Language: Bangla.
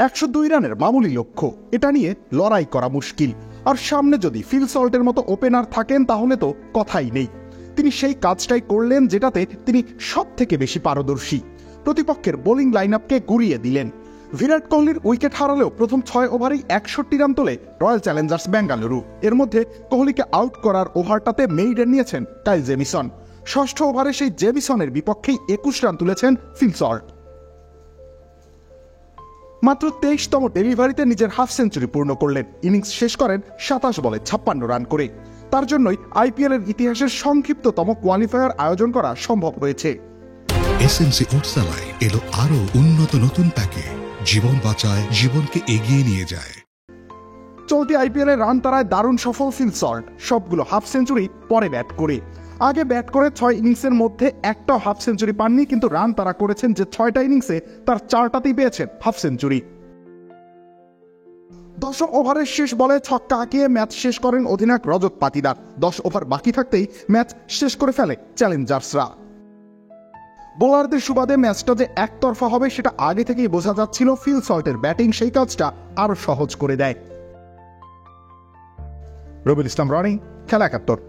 102 রানের মামুলি লক্ষ্য, এটা নিয়ে লড়াই করা মুশকিল। আর সামনে যদি ফিল সল্টের মতো ওপেনার থাকেন তাহলে তো কথাই নেই। তিনি সেই কাজটাই করলেন যেটাতে তিনি সব থেকে বেশি পারদর্শী। প্রতিপক্ষের বোলিং লাইন আপকে গুড়িয়ে দিলেন। বিরাট কোহলির উইকেট হারালেও প্রথম 6 ওভারেই 61 রান তোলে রয়্যাল চ্যালেঞ্জার্স বেঙ্গালুরু। এর মধ্যে কোহলিকে আউট করার ওভারটাতে মেইডেন নিয়েছেন কাইল জেমিসন। ষষ্ঠ ওভারে সেই জেমিসনের বিপক্ষেই 21 রান তুলেছেন ফিল সল্ট। মাত্র 23তম ডেলিভারিতে নিজের হাফ সেঞ্চুরি পূর্ণ করলেন। ইনিংস শেষ করেন 27 বলে 56 রান করে। তার জন্যই আইপিএলের ইতিহাসের সংক্ষিপ্ততম কোয়ালিফায়ার আয়োজন করা সম্ভব হয়েছে। এসএমসি ওটসালাই এলো আরো উন্নত নতুন প্যাকে, জীবন বাঁচায়, জীবনকে এগিয়ে নিয়ে যায়। চলতি আইপিএলের রান তারায় দারুণ সফল ফিল সল্ট, সবগুলো হাফ সেঞ্চুরি পরে ব্যাট করে। আগে ব্যাট করে 6 ইনিংসের মধ্যে একটাও হাফ সেঞ্চুরি পাননি, কিন্তু রান তারা করেছেন যে 6টা ইনিংসে তার 4টাতেই পেয়েছেন হাফ সেঞ্চুরি। 10 ওভারের শেষ বলে ছক্কা হাঁকিয়ে ম্যাচ শেষ করেন অধিনায়ক রজত পাতিদার। 10 ওভার বাকি থাকতেই ম্যাচ শেষ করে ফেলে চ্যালেঞ্জার্সরা। বোলারদের সুবাদে ম্যাচটা যে একতরফা হবে সেটা আগে থেকেই বোঝা যাচ্ছিল। ফিল সল্টের ব্যাটিং সেই কাজটা আরো সহজ করে দেয়। রবিউল ইসলাম রনি, খেলা 71।